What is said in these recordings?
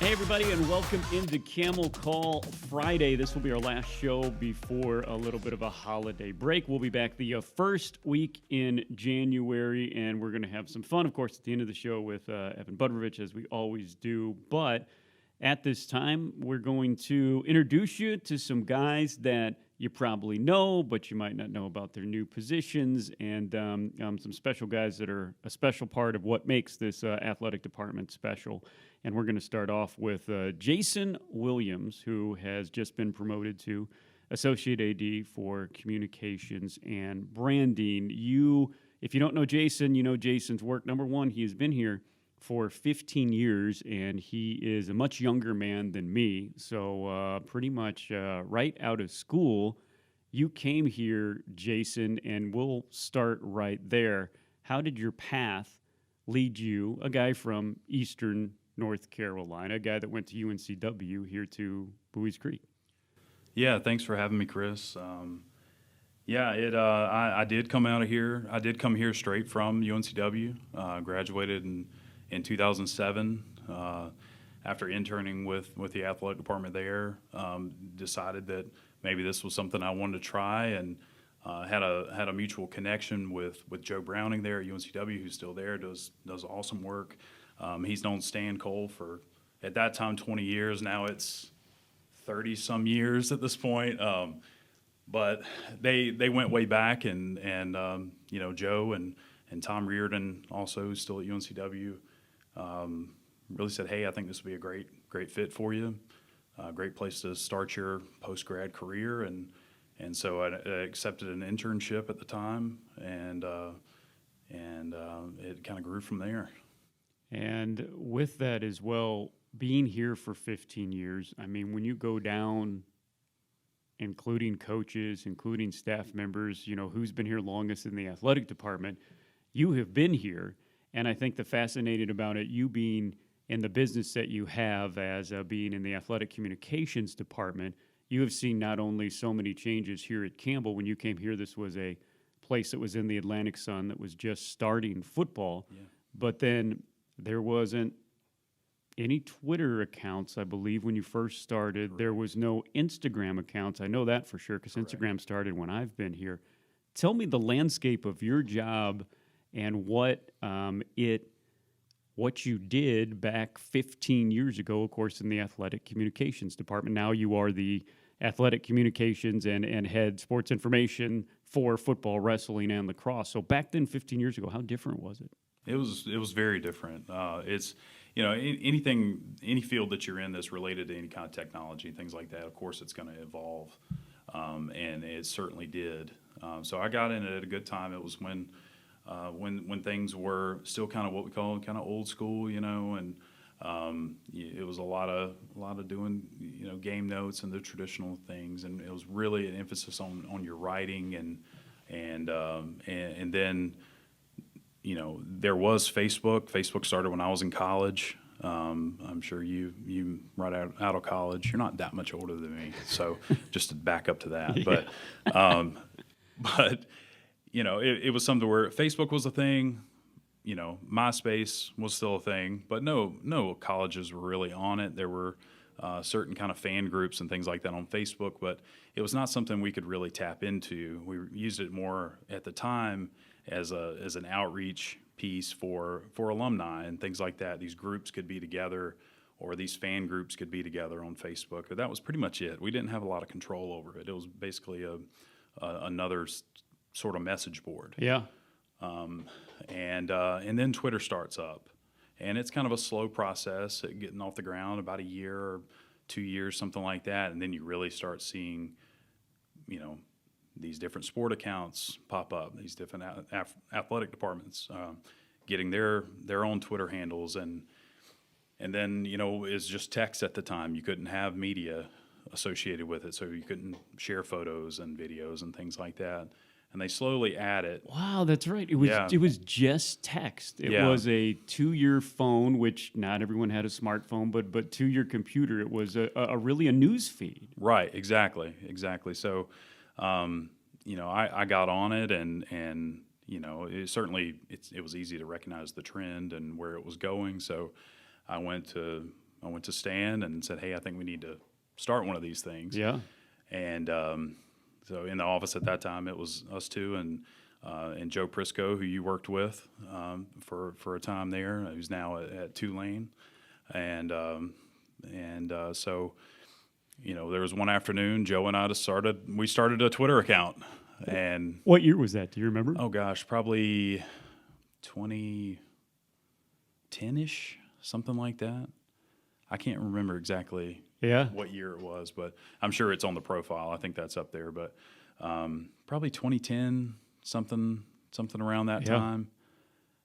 Hey, everybody, and welcome into Camel Call Friday. This will be our last show before a little bit of a holiday break. We'll be back the first week in January, and we're going to have some fun, of course, at the end of the show with Evan Budrovich, as we always do. But at this time, we're going to introduce you to some guys that you probably know, but you might not know about their new positions, and some special guys that are a special part of what makes this athletic department special. And we're going to start off with Jason Williams, who has just been promoted to Associate AD for Communications and Branding. If you don't know Jason, you know Jason's work. Number one, he has been here for 15 years, and he is a much younger man than me. So pretty much right out of school, you came here, Jason, and we'll start right there. How did your path lead you, a guy from Eastern North Carolina, a guy that went to UNCW, here to Bowie's Creek? Yeah, thanks for having me, Chris. I did come out of here. I did come here straight from UNCW. Graduated in 2007. After interning with the athletic department there, decided that maybe this was something I wanted to try, and had a mutual connection with Joe Browning there at UNCW, who's still there, does awesome work. He's known Stan Cole for, at that time, 20 years. Now it's 30-some years at this point. But they went way back, and Joe and Tom Reardon, also who's still at UNCW, really said, hey, I think this would be a great fit for you, great place to start your post-grad career. And so I accepted an internship at the time, and it kind of grew from there. And with that as well, being here for 15 years, I mean, when you go down, including coaches, including staff members, who's been here longest in the athletic department, you have been here. And I think the fascinating about it, you being in the business that you have as being in the athletic communications department, you have seen not only so many changes here at Campbell. When you came here, this was a place that was in the Atlantic Sun that was just starting football. Yeah. But then there wasn't any Twitter accounts, I believe, when you first started. Correct. There was no Instagram accounts. I know that for sure, because Instagram started when I've been here. Tell me the landscape of your job and what you did back 15 years ago, of course, in the athletic communications department. Now you are the athletic communications and head sports information for football, wrestling, and lacrosse. So back then, 15 years ago, how different was it? It was very different. It's any field that you're in that's related to any kind of technology, things like that. Of course, it's going to evolve, and it certainly did. So I got in it at a good time. It was when things were still kind of what we call kind of old school, and it was a lot of doing game notes and the traditional things, and it was really an emphasis on your writing and then. There was Facebook. Facebook started when I was in college. I'm sure you right out of college. You're not that much older than me, so just to back up to that. Yeah. But it was something where Facebook was a thing. MySpace was still a thing, but no colleges were really on it. There were certain kind of fan groups and things like that on Facebook, but it was not something we could really tap into. We used it more at the time as an outreach piece for alumni and things like that. These groups could be together, or these fan groups could be together on Facebook. But that was pretty much it. We didn't have a lot of control over it. It was basically another sort of message board. Yeah. And then Twitter starts up, and it's kind of a slow process at getting off the ground, about a year or 2 years, something like that. And then you really start seeing, these different sport accounts pop up, these different athletic departments getting their own Twitter handles, and then it's just text at the time. You couldn't have media associated with it, so you couldn't share photos and videos and things like that. And they slowly add it. Wow, that's right. It was just text. It was a to your phone, which not everyone had a smartphone, but to your computer, it was really a news feed. Right, exactly. So. I got on it, and it was easy to recognize the trend and where it was going. So I went to went to Stan and said, hey, I think we need to start one of these things. Yeah. And so in the office at that time, it was us two and Joe Prisco, who you worked with for a time there, who's now at Tulane. And so, there was one afternoon, Joe and I we started a Twitter account. And what year was that? Do you remember? Oh, gosh, probably 2010-ish, something like that. I can't remember exactly what year it was, but I'm sure it's on the profile. I think that's up there. But probably 2010, something around that time.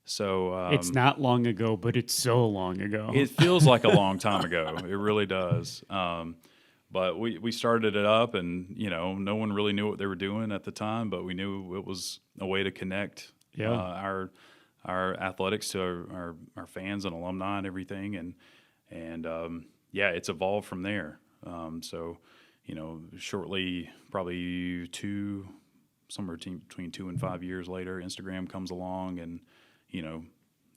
So it's not long ago, but it's so long ago. It feels like a long time ago. It really does. But we started it up, and no one really knew what they were doing at the time, but we knew it was a way to connect our athletics to our fans and alumni and everything, and it's evolved from there. So shortly, probably somewhere between 2 and 5 years later, Instagram comes along and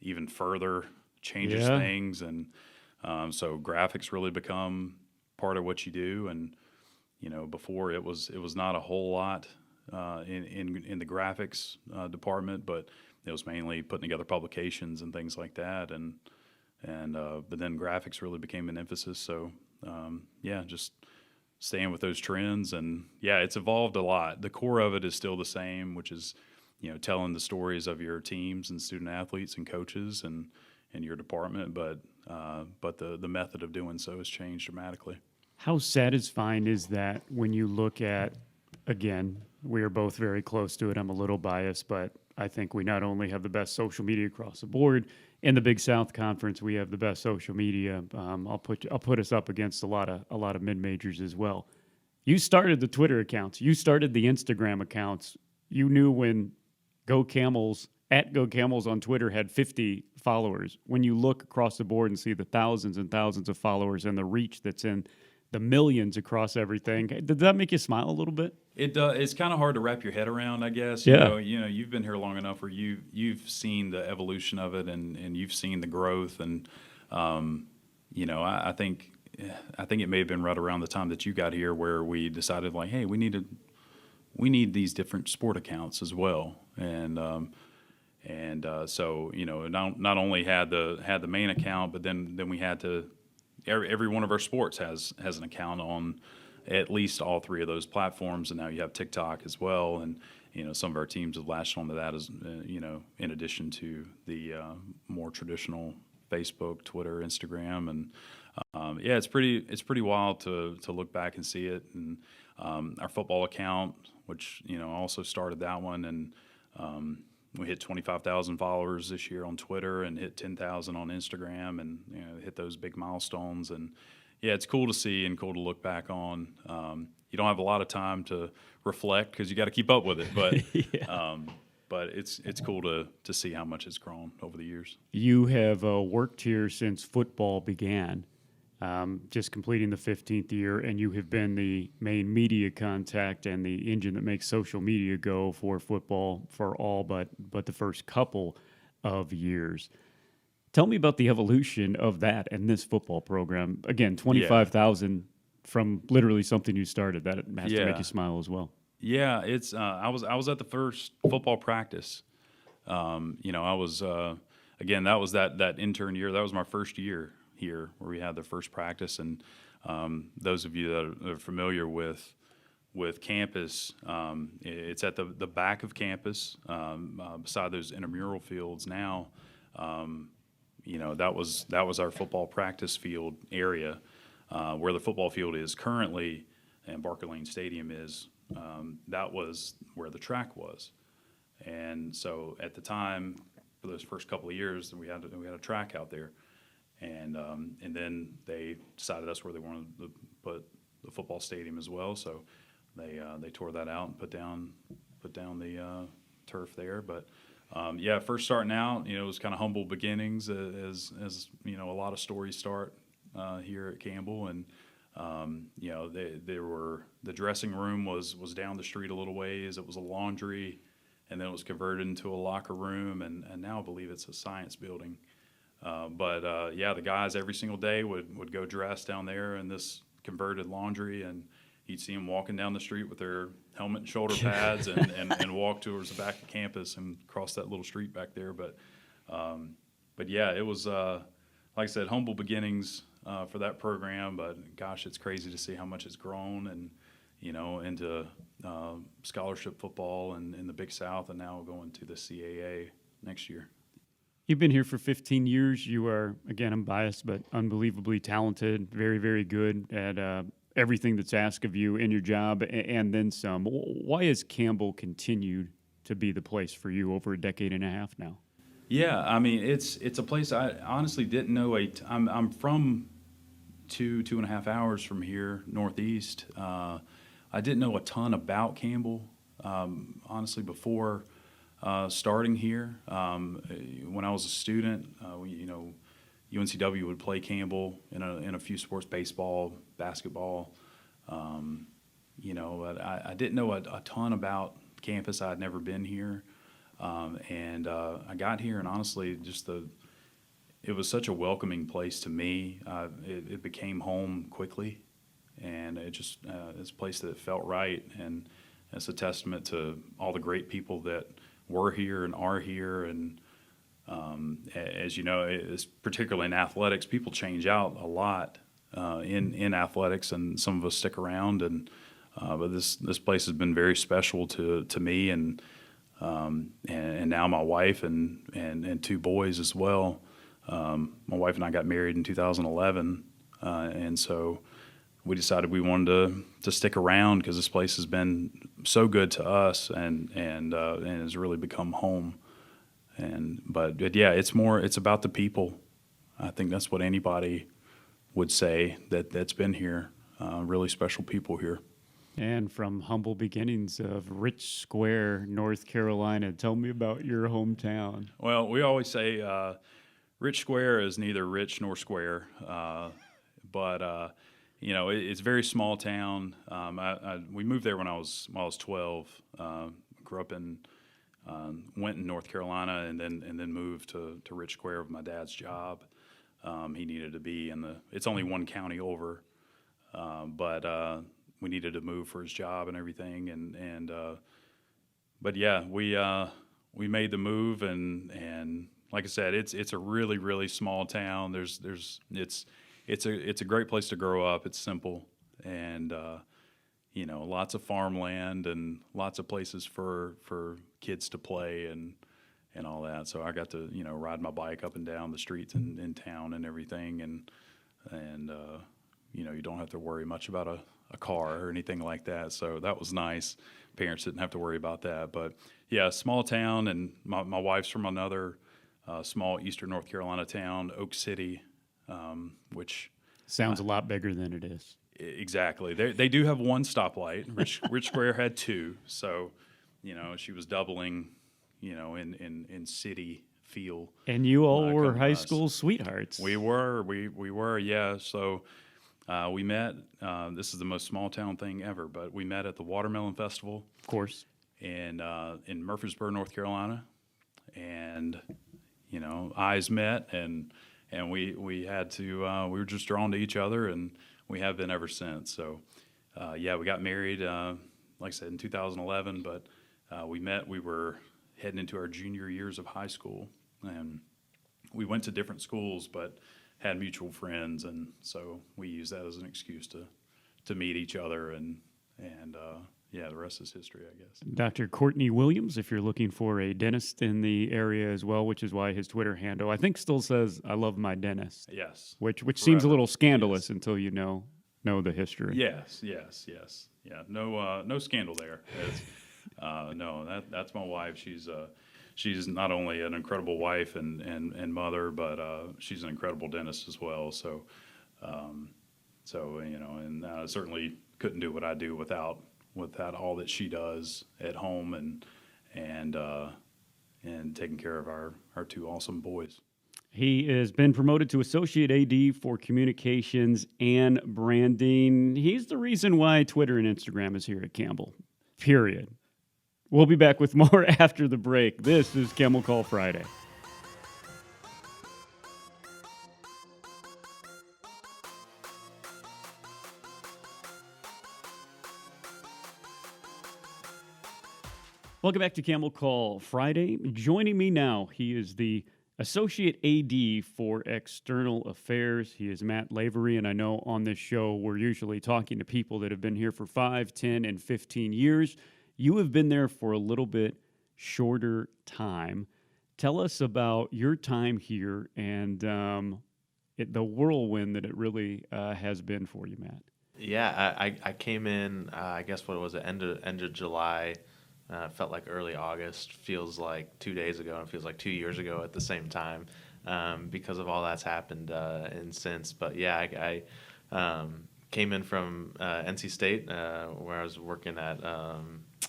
even further changes things, and so graphics really become part of what you do. And before it was not a whole lot in the graphics department, but it was mainly putting together publications and things like that, and but then graphics really became an emphasis. So just staying with those trends, and it's evolved a lot. The core of it is still the same, which is telling the stories of your teams and student athletes and coaches and your department, but the method of doing so has changed dramatically. How satisfying is that when you look at, again, we are both very close to it. I'm a little biased, but I think we not only have the best social media across the board in the Big South Conference, we have the best social media. I'll put us up against a lot of mid-majors as well. You started the Twitter accounts. You started the Instagram accounts. You knew when Go Camels on Twitter had 50 followers. When you look across the board and see the thousands and thousands of followers and the reach that's in the millions across everything, did that make you smile a little bit? It does. It's kind of hard to wrap your head around, I guess. Yeah. You've been here long enough where you've seen the evolution of it, and you've seen the growth, and I think it may have been right around the time that you got here where we decided, like, hey, we need these different sport accounts as well, and so not only had the main account, but then we had to. Every one of our sports has an account on at least all three of those platforms, and now you have TikTok as well. And some of our teams have latched onto that as in addition to the more traditional Facebook, Twitter, Instagram, and it's pretty wild to look back and see it. And our football account, which also started that one, and we hit 25,000 followers this year on Twitter and hit 10,000 on Instagram, and hit those big milestones. And it's cool to see and cool to look back on. You don't have a lot of time to reflect because you got to keep up with it, but but it's cool to see how much it's grown over the years. You have worked here since football began, just completing the 15th year, and you have been the main media contact and the engine that makes social media go for football for all but the first couple of years. Tell me about the evolution of that and this football program. Again, 25,000 from literally something you started. That has to make you smile as well. Yeah, it's I was at the first football practice. I was again, that was that intern year. That was my first year here where we had the first practice. And those of you that are familiar with campus, it's at the back of campus, beside those intramural fields now. That was our football practice field area, where the football field is currently, and Barker Lane Stadium is. That was where the track was, and so at the time, for those first couple of years, we had a track out there, and then they decided that's where they wanted to put the football stadium as well. So they tore that out and put down the turf there, but. First starting out, it was kind of humble beginnings, as a lot of stories start here at Campbell, and the dressing room was down the street a little ways. It was a laundry, and then it was converted into a locker room, and now I believe it's a science building. Yeah, the guys every single day would go dress down there in this converted laundry, and you'd see them walking down the street with their helmet and shoulder pads and walk towards the back of campus and cross that little street back there. But yeah, it was, like I said, humble beginnings for that program, but gosh, it's crazy to see how much it's grown and, into scholarship football and in the Big South, and now going to the CAA next year. You've been here for 15 years. You are, again, I'm biased, but unbelievably talented, very, very good at everything that's asked of you in your job and then some. Why has Campbell continued to be the place for you over a decade and a half now? Yeah, I mean, it's a place I honestly didn't know. I'm from 2.5 hours from here, northeast. I didn't know a ton about Campbell, honestly, before starting here. When I was a student, UNCW would play Campbell in a few sports, baseball, basketball. But I didn't know a ton about campus. I had never been here. I got here, and honestly, it was such a welcoming place to me. It became home quickly, and it's a place that felt right, and it's a testament to all the great people that were here and are here. And as you know, it's particularly in athletics, people change out a lot in athletics, and some of us stick around. But this place has been very special to me, and now my wife and two boys as well. My wife and I got married in 2011, and so we decided we wanted to stick around because this place has been so good to us and has really become home. But yeah, it's about the people. I think that's what anybody would say that's been here. Really special people here. And from humble beginnings of Rich Square, North Carolina, tell me about your hometown. Well, we always say Rich Square is neither rich nor square, but it's a very small town. We moved there when I was 12. Grew up went in North Carolina, and then moved to Rich Square with my dad's job. He needed to be it's only one county over, but we needed to move for his job and everything. But yeah, we made the move, and like I said, it's a really, really small town. It's a great place to grow up. It's simple, and lots of farmland and lots of places for kids to play and all that. So I got to ride my bike up and down the streets in town and everything, and you don't have to worry much about a car or anything like that. So that was nice. Parents didn't have to worry about that. But yeah, small town, and my wife's from another small eastern North Carolina town, Oak City, which sounds a lot bigger than it is. Exactly. They do have one stoplight. Rich Square had two, so she was doubling, in city feel. And you all were high school sweethearts. We were, yeah. So we met. This is the most small town thing ever, but we met at the Watermelon Festival, of course, in Murfreesboro, North Carolina, and eyes met, and we had to. We were just drawn to each other, and we have been ever since. So yeah, we got married, like I said, in 2011, but we met. We were heading into our junior years of high school, and we went to different schools, but had mutual friends, and so we used that as an excuse to meet each other, and yeah, the rest is history, I guess. Dr. Courtney Williams, if you're looking for a dentist in the area as well, which is why his Twitter handle, I think, still says, "I love my dentist." Yes. Which seems a little scandalous until you know the history. Yes. Yeah, no scandal there. No, that's my wife. She's not only an incredible wife and mother, but she's an incredible dentist as well. So, and I certainly couldn't do what I do without all that she does at home and taking care of our two awesome boys. He has been promoted to Associate AD for Communications and Branding. He's the reason why Twitter and Instagram is here at Campbell, period. We'll be back with more after the break. This is Camel Call Friday. Welcome back to Camel Call Friday. Joining me now, he is the Associate AD for External Affairs. He is Matt Lavery, and I know on this show we're usually talking to people that have been here for 5, 10, and 15 years. You have been there for a little bit shorter time. Tell us about your time here and the whirlwind that it really has been for you, Matt. Yeah, I came in, I guess what was it, end of July. Felt like early August. Feels like 2 days ago, and feels like 2 years ago at the same time, because of all that's happened and since. But yeah, I came in from NC State, where I was working at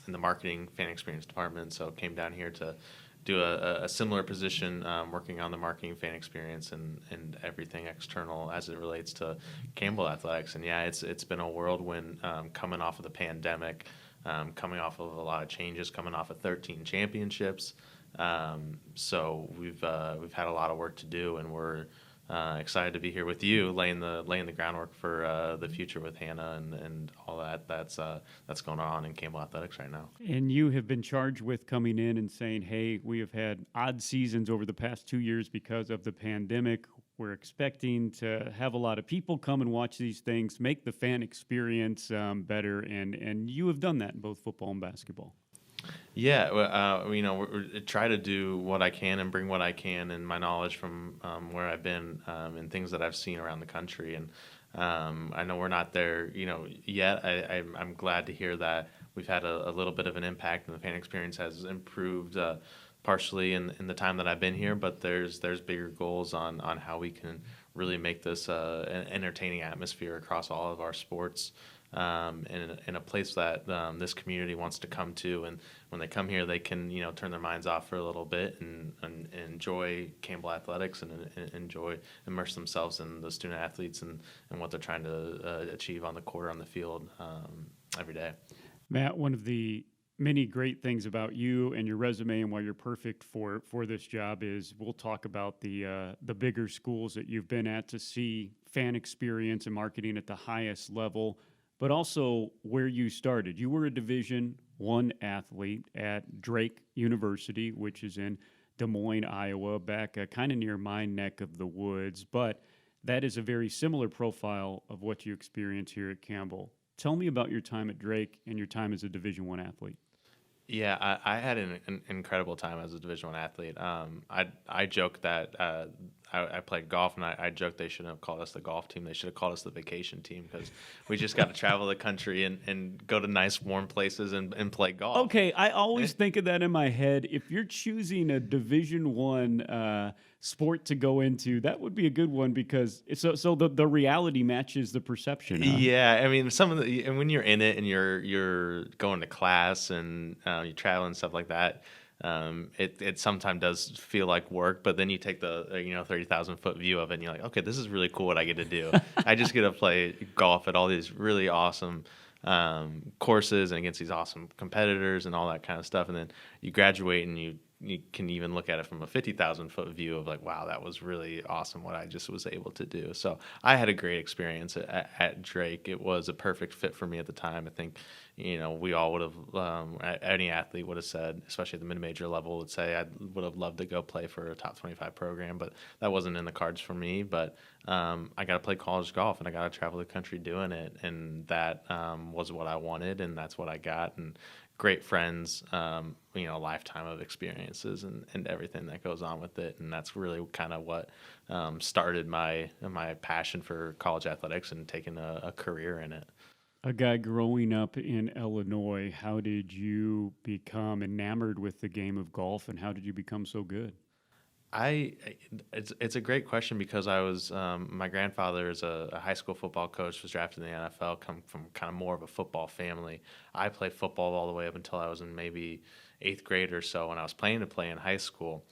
in the marketing fan experience department. So came down here to do a similar position, working on the marketing fan experience and everything external as it relates to Campbell athletics. And yeah, it's been a whirlwind, coming off of the pandemic. Coming off of a lot of changes, coming off of 13 championships. So we've had a lot of work to do, and we're excited to be here with you, laying the groundwork for the future with Hannah and all that's going on in Campbell athletics right now. And you have been charged with coming in and saying, hey, we have had odd seasons over the past 2 years because of the pandemic. We're expecting to have a lot of people come and watch these things, make the fan experience better, and you have done that in both football and basketball. Yeah, we try to do what I can and bring what I can and my knowledge from where I've been and things that I've seen around the country. And I know we're not there, yet. I'm glad to hear that we've had a little bit of an impact, and the fan experience has improved. Partially in the time that I've been here, but there's bigger goals on how we can really make this an entertaining atmosphere across all of our sports, in a place that this community wants to come to. And when they come here, they can turn their minds off for a little bit and enjoy Campbell athletics and immerse themselves in the student athletes and what they're trying to achieve on the court, on the field, every day. Matt, one of the many great things about you and your resume and why you're perfect for this job is we'll talk about the bigger schools that you've been at to see fan experience and marketing at the highest level, but also where you started. You were a Division I athlete at Drake University, which is in Des Moines, Iowa, back kind of near my neck of the woods, but that is a very similar profile of what you experience here at Campbell. Tell me about your time at Drake and your time as a Division I athlete. Yeah, I had an incredible time as a Division I athlete. I joke that I played golf, and I joke they shouldn't have called us the golf team. They should have called us the vacation team, because we just got to travel the country and go to nice, warm places and play golf. Okay, I always think of that in my head. If you're choosing a Division I sport to go into, that would be a good one, because so the reality matches the perception. Huh? Yeah, I mean, and when you're in it and you're going to class and you travel and stuff like that, it sometimes does feel like work. But then you take the 30,000-foot view of it, and you're like, okay, this is really cool what I get to do. I just get to play golf at all these really awesome courses and against these awesome competitors and all that kind of stuff. And then you graduate, and you can even look at it from a 50,000-foot view of like, wow, that was really awesome what I just was able to do. So I had a great experience at Drake. It was a perfect fit for me at the time. I think, we all would have, any athlete would have said, especially at the mid-major level, would say I would have loved to go play for a top 25 program, but that wasn't in the cards for me. But I got to play college golf, and I got to travel the country doing it, and that was what I wanted, and that's what I got. And great friends, a lifetime of experiences and everything that goes on with it. And that's really kind of what started my passion for college athletics and taking a career in it. A guy growing up in Illinois, how did you become enamored with the game of golf, and how did you become so good? It's a great question, because I was my grandfather is a high school football coach, was drafted in the NFL, come from kind of more of a football family. I played football all the way up until I was in maybe 8th grade or so, when I was planning to play in high school.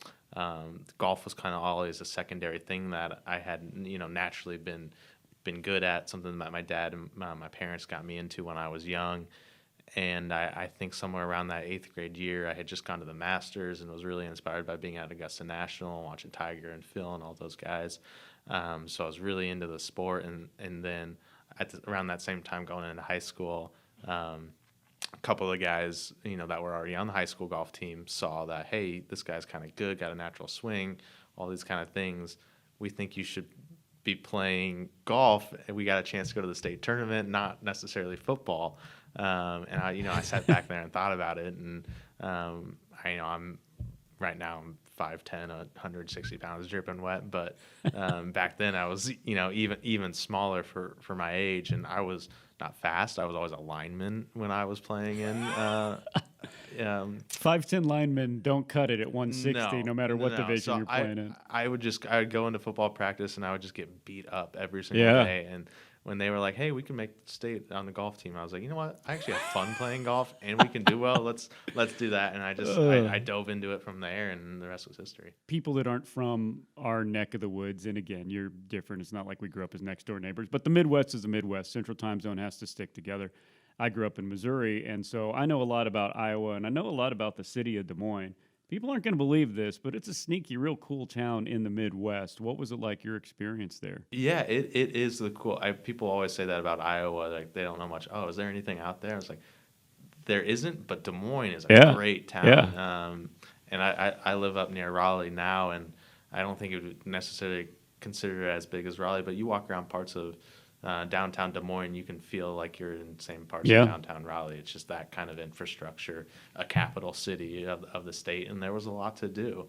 Golf was kind of always a secondary thing that I had naturally been good at, something that my dad and my parents got me into when I was young. And I think somewhere around that 8th grade year, I had just gone to the Masters and was really inspired by being at Augusta National, watching Tiger and Phil and all those guys. So I was really into the sport. And then around that same time going into high school, a couple of guys, that were already on the high school golf team saw that, hey, this guy's kind of good, got a natural swing, all these kind of things. We think you should be playing golf, and we got a chance to go to the state tournament, not necessarily football. And I sat back there and thought about it, and I'm right now I'm 5'10", 160 pounds, dripping wet. But back then I was, even smaller for my age, and I was not fast. I was always a lineman when I was playing in. 5'10" linemen don't cut it at 160, no matter what division so you're playing in. I would go into football practice, and I would just get beat up every single day. And when they were like, "Hey, we can make state on the golf team," I was like, "You know what? I actually have fun playing golf, and we can do well. Let's do that." And I dove into it from there, and the rest was history. People that aren't from our neck of the woods, and again, you're different. It's not like we grew up as next door neighbors, but the Midwest is the Midwest. Central Time Zone has to stick together. I grew up in Missouri, and so I know a lot about Iowa, and I know a lot about the city of Des Moines. People aren't going to believe this, but it's a sneaky, real cool town in the Midwest. What was it like, your experience there? Yeah, it is the cool. People always say that about Iowa, like they don't know much. Oh, is there anything out there? It's like there isn't, but Des Moines is a great town. Yeah. And I live up near Raleigh now, and I don't think it would necessarily consider it as big as Raleigh, but you walk around parts of downtown Des Moines, you can feel like you're in the same parts of downtown Raleigh. It's just that kind of infrastructure, a capital city of the state, and there was a lot to do.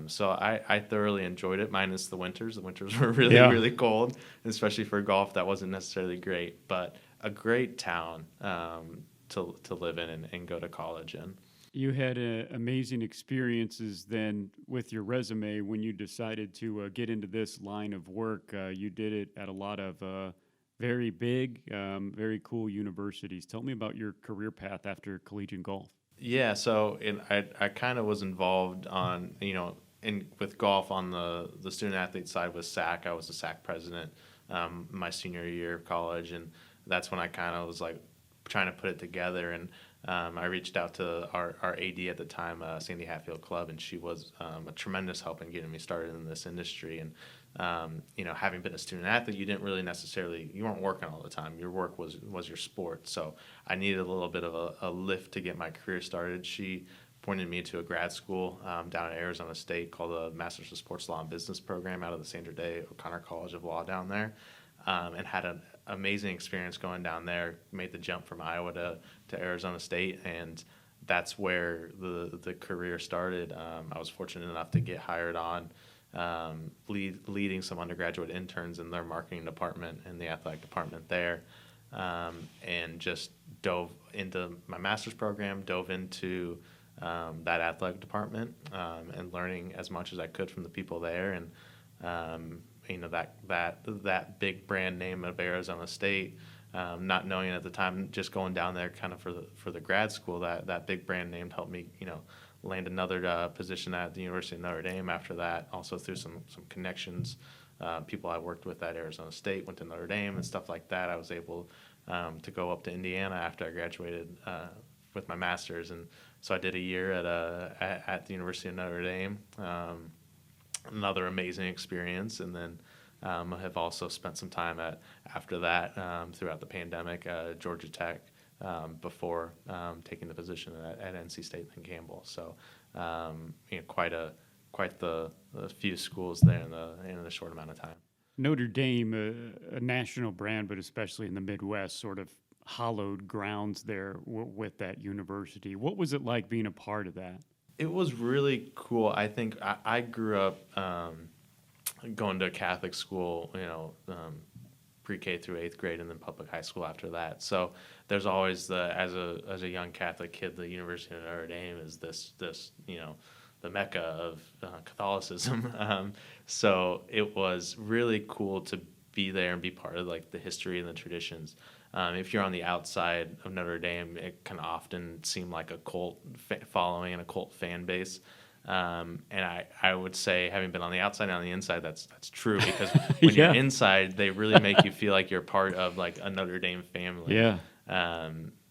So I thoroughly enjoyed it, minus the winters. The winters were really, really cold, especially for golf. That wasn't necessarily great, but a great town to live in and go to college in. You had amazing experiences then with your resume when you decided to get into this line of work. You did it at a lot of very big, very cool universities. Tell me about your career path after collegiate golf. Yeah, so I kind of was involved on, with golf on the student athlete side with SAC. I was the SAC president my senior year of college, and that's when I kind of was like trying to put it together. And I reached out to our AD at the time, Sandy Hatfield Club, and she was a tremendous help in getting me started in this industry. And having been a student athlete, you weren't working all the time. Your work was your sport. So I needed a little bit of a lift to get my career started. She pointed me to a grad school down at Arizona State called the Masters of Sports Law and Business program out of the Sandra Day O'Connor College of Law down there, and had an amazing experience going down there. Made the jump from Iowa to Arizona State, and that's where the career started. I was fortunate enough to get hired on leading some undergraduate interns in their marketing department and the athletic department there, and just dove into my master's program, dove into that athletic department, and learning as much as I could from the people there. And that big brand name of Arizona State, not knowing at the time, just going down there kind of for the grad school, that big brand name helped me, land another position at the University of Notre Dame after that, also through some connections. People I worked with at Arizona State went to Notre Dame and stuff like that. I was able to go up to Indiana after I graduated with my master's, and so I did a year at the University of Notre Dame. Another amazing experience, and then I have also spent some time after that throughout the pandemic at Georgia Tech before taking the position at NC State and Campbell. So quite the few schools there in a short amount of time. Notre Dame, a national brand, but especially in the Midwest, sort of hallowed grounds there with that university. What was it like being a part of that? It was really cool. I think I grew up going to a Catholic school, pre-K through 8th grade, and then public high school after that. So there's always as a young Catholic kid, the University of Notre Dame is this the Mecca of Catholicism. So it was really cool to be there and be part of like the history and the traditions. If you're on the outside of Notre Dame, it can often seem like a cult following and a cult fan base. And I would say, having been on the outside and on the inside, that's true, because when you're inside, they really make you feel like you're part of like a Notre Dame family. Yeah.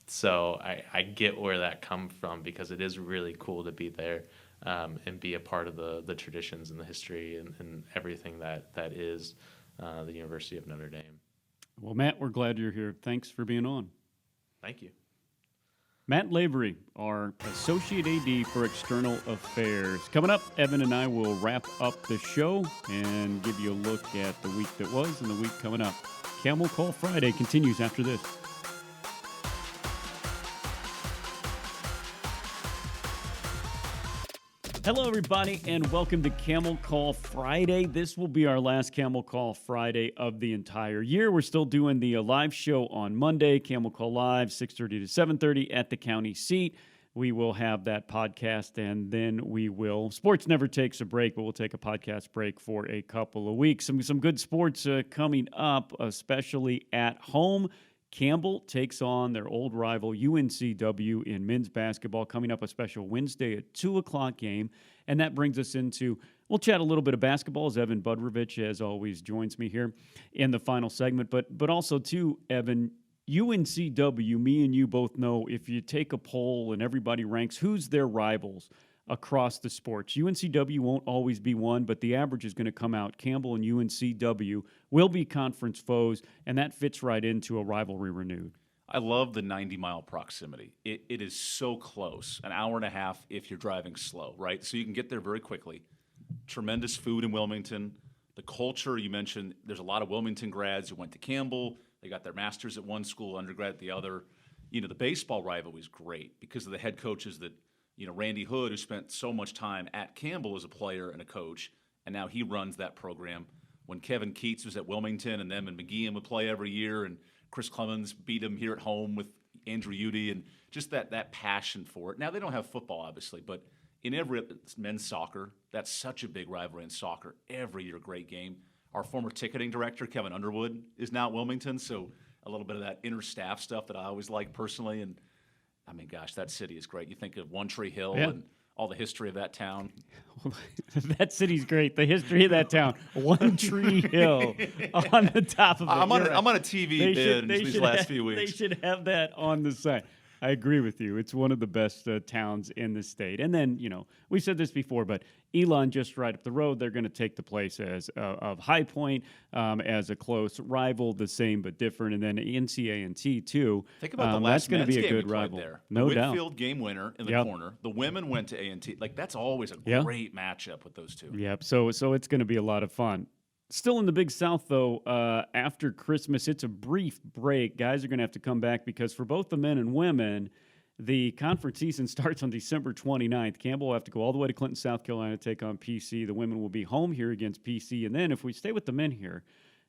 So I get where that comes from, because it is really cool to be there and be a part of the traditions and the history and everything that is the University of Notre Dame. Well, Matt, we're glad you're here. Thanks for being on. Thank you. Matt Lavery, our Associate AD for External Affairs. Coming up, Evan and I will wrap up the show and give you a look at the week that was and the week coming up. Camel Call Friday continues after this. Hello, everybody, and welcome to Camel Call Friday. This will be our last Camel Call Friday of the entire year. We're still doing the live show on Monday, Camel Call Live, 6:30 to 7:30 at the county seat. We will have that podcast, and then we will. Sports never takes a break, but we'll take a podcast break for a couple of weeks. Some good sports coming up, especially at home. Campbell takes on their old rival UNCW in men's basketball, coming up a special Wednesday at 2 o'clock game. And that brings us into, we'll chat a little bit of basketball as Evan Budrovich, as always, joins me here in the final segment. But also, too, Evan, UNCW, me and you both know if you take a poll and everybody ranks who's their rivals across the sports. UNCW won't always be one, but the average is going to come out. Campbell and UNCW will be conference foes, and that fits right into a rivalry renewed. I love the 90-mile proximity. It is so close, an hour and a half if you're driving slow, right? So you can get there very quickly. Tremendous food in Wilmington. The culture, you mentioned, there's a lot of Wilmington grads who went to Campbell. They got their master's at one school, undergrad at the other. You know, the baseball rivalry is great because of the head coaches that, you know, Randy Hood, who spent so much time at Campbell as a player and a coach, and now he runs that program. When Kevin Keats was at Wilmington and them and McGeehan would play every year, and Chris Clemens beat him here at home with Andrew Udy, and just that passion for it. Now, they don't have football, obviously, but in every men's soccer, that's such a big rivalry in soccer. Every year, great game. Our former ticketing director, Kevin Underwood, is now at Wilmington, so a little bit of that inter-staff stuff that I always like personally, and I mean, gosh, that city is great. You think of One Tree Hill and all the history of that town. That city's great. The history of that town. One Tree Hill on the top of it. I'm on a TV bid these last few weeks. They should have that on the site. I agree with you. It's one of the best towns in the state. And then, you know, we said this before, but Elon just right up the road, they're going to take the place of High Point as a close rival, the same but different. And then NCA&T, too. Think about the last that's going to be a game good we played rival. there. No the doubt. Whitfield game winner in the corner. The women went to A&T. Like, that's always a great matchup with those two. Yep. So it's going to be a lot of fun. Still in the Big South, though, after Christmas, it's a brief break. Guys are going to have to come back because for both the men and women, the conference season starts on December 29th. Campbell will have to go all the way to Clinton, South Carolina to take on PC. The women will be home here against PC. And then if we stay with the men here,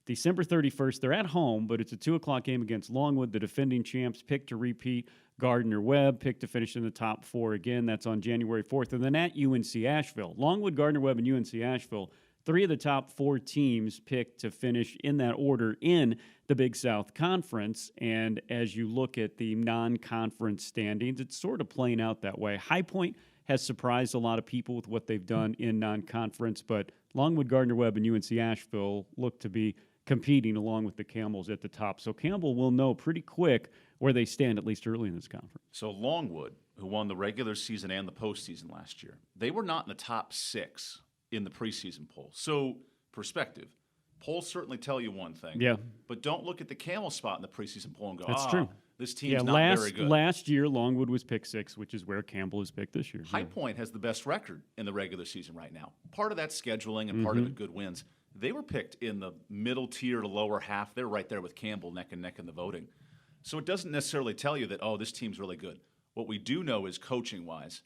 December 31st, they're at home, but it's a 2 o'clock game against Longwood, the defending champs, picked to repeat. Gardner-Webb picked to finish in the top four again. That's on January 4th. And then at UNC Asheville, Longwood, Gardner-Webb, and UNC Asheville, three of the top four teams picked to finish in that order in the Big South Conference. And as you look at the non-conference standings, it's sort of playing out that way. High Point has surprised a lot of people with what they've done in non-conference, but Longwood, Gardner-Webb, and UNC Asheville look to be competing along with the Camels at the top. So Campbell will know pretty quick where they stand, at least early in this conference. So Longwood, who won the regular season and the postseason last year, they were not in the top six in the preseason poll. So, perspective. Polls certainly tell you one thing. Yeah. But don't look at the Camel spot in the preseason poll and go, That's true. This team's not very good. Last year, Longwood was picked 6, which is where Campbell is picked this year. High Point has the best record in the regular season right now. Part of that's scheduling and part of it good wins. They were picked in the middle tier to lower half. They're right there with Campbell neck and neck in the voting. So it doesn't necessarily tell you that, this team's really good. What we do know is coaching-wise,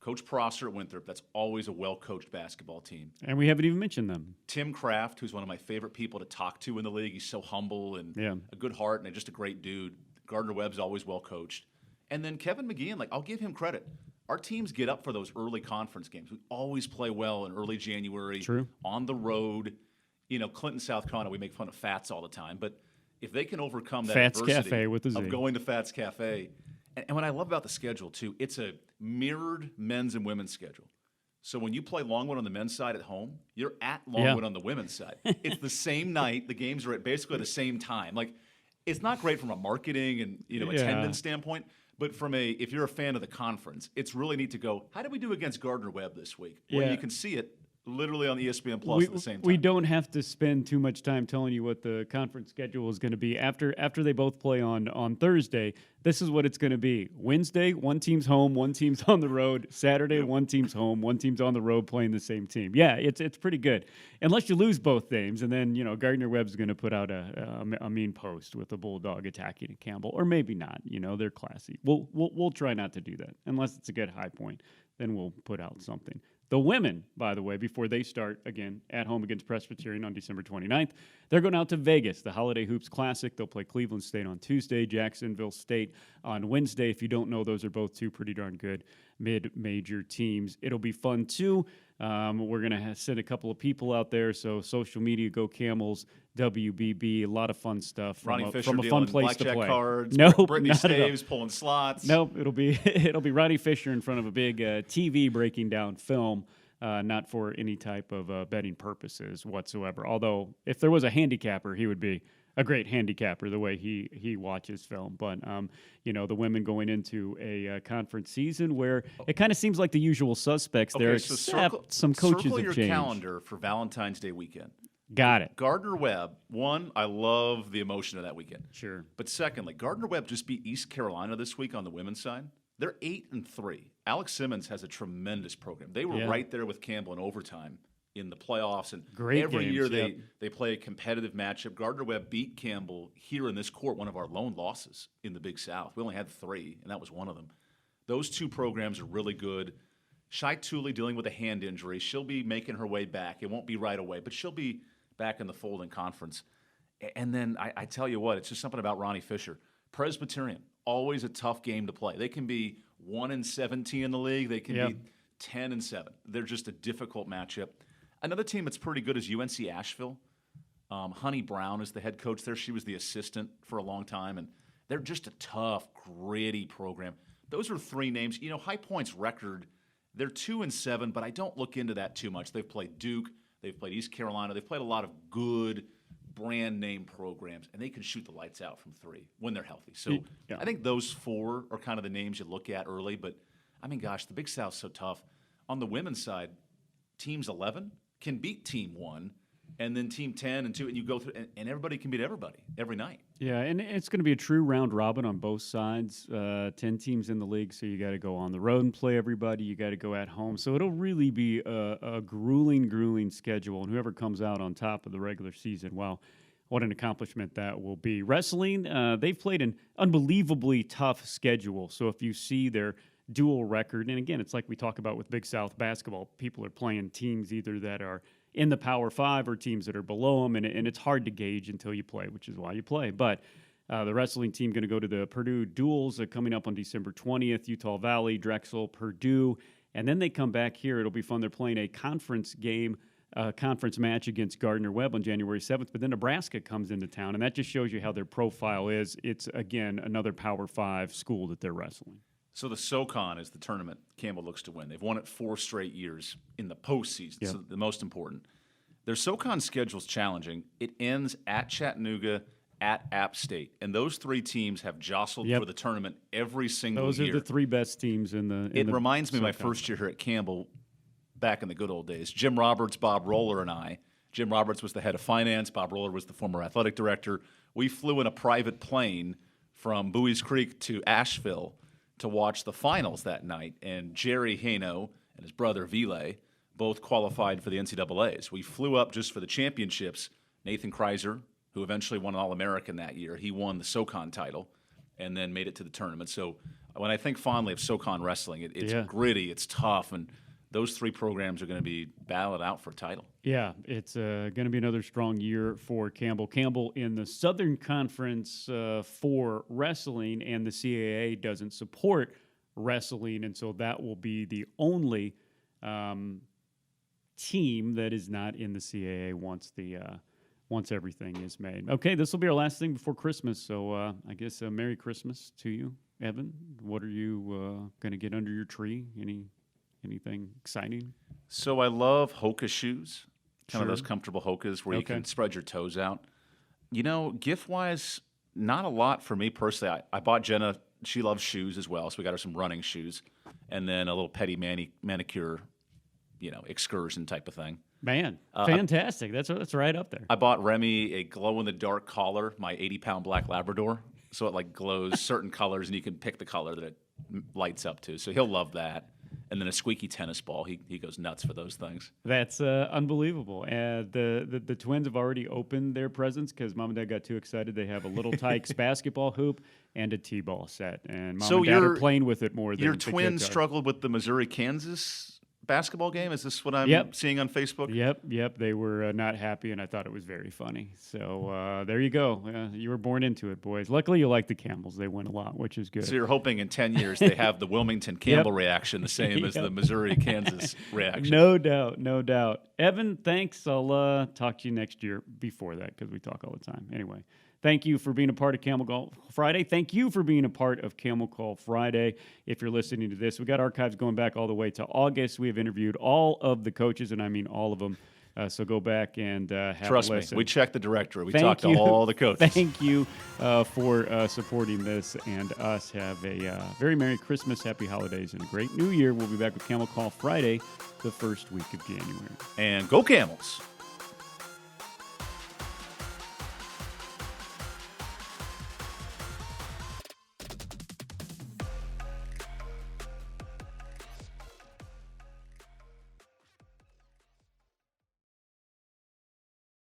Coach Prosser at Winthrop, that's always a well-coached basketball team. And we haven't even mentioned them. Tim Kraft, who's one of my favorite people to talk to in the league. He's so humble and a good heart and just a great dude. Gardner-Webb's always well-coached. And then Kevin McGeehan, I'll give him credit. Our teams get up for those early conference games. We always play well in early January. True. On the road. Clinton, South Carolina, we make fun of Fats all the time. But if they can overcome that Fats adversity Cafe with a Z. of going to Fats Cafe. And what I love about the schedule, too, it's a mirrored men's and women's schedule. So when you play Longwood on the men's side at home, you're at Longwood on the women's side. It's the same night. The games are at basically the same time. Like, it's not great from a marketing and attendance standpoint, but if you're a fan of the conference, it's really neat to go, how did we do against Gardner-Webb this week? Well, you can see it literally on ESPN Plus at the same time. We don't have to spend too much time telling you what the conference schedule is going to be. After they both play on Thursday, this is what it's going to be. Wednesday, one team's home, one team's on the road. Saturday, one team's home, one team's on the road playing the same team. Yeah, it's pretty good. Unless you lose both games, and then, Gardner Webb's going to put out a mean post with a Bulldog attacking a Campbell, or maybe not. They're classy. We'll try not to do that unless it's a good high point. Then we'll put out something. The women, by the way, before they start, again, at home against Presbyterian on December 29th, they're going out to Vegas, the Holiday Hoops Classic. They'll play Cleveland State on Tuesday, Jacksonville State on Wednesday. If you don't know, those are both two pretty darn good mid-major teams. It'll be fun, too. We're going to send a couple of people out there, so social media, go Camels, WBB, a lot of fun stuff. Ronnie Fisher from a fun place to blackjack play. cards, Nope, Brittany not at all. Staves pulling slots. Nope, it'll be Ronnie Fisher in front of a big TV breaking down film, not for any type of betting purposes whatsoever. Although, if there was a handicapper, he would be a great handicapper the way he watches film. But, the women going into a conference season where it kind of seems like the usual suspects there, except some coaches circle have your changed. calendar for Valentine's Day weekend. Got it. Gardner Webb, one, I love the emotion of that weekend. Sure. But secondly, Gardner Webb just beat East Carolina this week on the women's side. They're 8-3. Alex Simmons has a tremendous program. They were right there with Campbell in overtime in the playoffs, and Great every games, year they play a competitive matchup. Gardner Webb beat Campbell here in this court, one of our lone losses in the Big South. We only had 3, and that was one of them. Those two programs are really good. Shai Tooley dealing with a hand injury. She'll be making her way back. It won't be right away, but she'll be back in the fold in conference. And then I tell you what, it's just something about Ronnie Fisher. Presbyterian, always a tough game to play. They can be 1-17 in the league. They can be 10-7. They're just a difficult matchup. Another team that's pretty good is UNC Asheville. Honey Brown is the head coach there. She was the assistant for a long time, and they're just a tough, gritty program. Those are 3 names. High Point's record, they're 2-7, but I don't look into that too much. They've played Duke. They've played East Carolina. They've played a lot of good brand name programs, and they can shoot the lights out from 3 when they're healthy. So I think those 4 are kind of the names you look at early. But, gosh, the Big South's so tough. On the women's side, teams 11 can beat team 1, and then team 10 and 2, and you go through, and everybody can beat everybody every night. Yeah, and it's going to be a true round robin on both sides. 10 teams in the league, so you got to go on the road and play everybody. You got to go at home. So it'll really be a grueling schedule, and whoever comes out on top of the regular season, wow, what an accomplishment that will be. Wrestling, they've played an unbelievably tough schedule. So if you see their dual record, and again, it's like we talk about with Big South basketball, people are playing teams either that are in the Power 5 or teams that are below them, and it's hard to gauge until you play, which is why you play. But the wrestling team going to go to the Purdue Duels coming up on December 20th, Utah Valley, Drexel, Purdue, and then they come back here. It'll be fun. They're playing a conference game, conference match against Gardner Webb on January 7th, but then Nebraska comes into town, and that just shows you how their profile is. It's, again, another Power 5 school that they're wrestling. So the SoCon is the tournament Campbell looks to win. They've won it 4 straight years in the postseason, so the most important. Their SoCon schedule's challenging. It ends at Chattanooga, at App State, and those 3 teams have jostled for the tournament every single year. Those are the 3 best teams in the It reminds me of my first year here at Campbell back in the good old days. Jim Roberts, Bob Roller, and I. Jim Roberts was the head of finance. Bob Roller was the former athletic director. We flew in a private plane from Bowie's Creek to Asheville to watch the finals that night, and Jerry Haino and his brother Ville both qualified for the NCAAs. We flew up just for the championships. Nathan Kreiser, who eventually won an All-American that year, he won the SoCon title and then made it to the tournament. So when I think fondly of SoCon wrestling, it's gritty, it's tough, and those 3 programs are going to be battled out for a title. Yeah, it's going to be another strong year for Campbell. Campbell in the Southern Conference for wrestling, and the CAA doesn't support wrestling, and so that will be the only team that is not in the CAA once everything is made. Okay, this will be our last thing before Christmas, so I guess Merry Christmas to you, Evan. What are you going to get under your tree? Anything exciting? So I love Hoka shoes, kind of those comfortable Hokas where you can spread your toes out. Gift-wise, not a lot for me personally. I bought Jenna, she loves shoes as well, so we got her some running shoes, and then a little petty manicure, excursion type of thing. Man, fantastic. That's right up there. I bought Remy a glow-in-the-dark collar, my 80-pound black Labrador, so it like glows certain colors, and you can pick the color that it lights up to. So he'll love that. And then a squeaky tennis ball. He goes nuts for those things. That's unbelievable. And the twins have already opened their presents because Mom and Dad got too excited. They have a Little Tykes basketball hoop and a T-ball set. And Mom and Dad are playing with it more than your the kids twins are. struggled with the Missouri-Kansas basketball game? Is this what I'm seeing on Facebook? Yep. They were not happy, and I thought it was very funny. So there you go. You were born into it, boys. Luckily, you like the Camels. They win a lot, which is good. So you're hoping in 10 years they have the Wilmington-Campbell reaction the same as the Missouri-Kansas reaction. No doubt. Evan, thanks. I'll talk to you next year before that because we talk all the time. Anyway, thank you for being a part of Camel Call Friday. Thank you for being a part of Camel Call Friday. If you're listening to this, we got archives going back all the way to August. We have interviewed all of the coaches, and I mean all of them. So go back and have Trust a listen. me, we checked the directory. We Thank talked you. to all the coaches. Thank you for supporting this and us. Have a very Merry Christmas, Happy Holidays, and a great New Year. We'll be back with Camel Call Friday, the first week of January. And go Camels!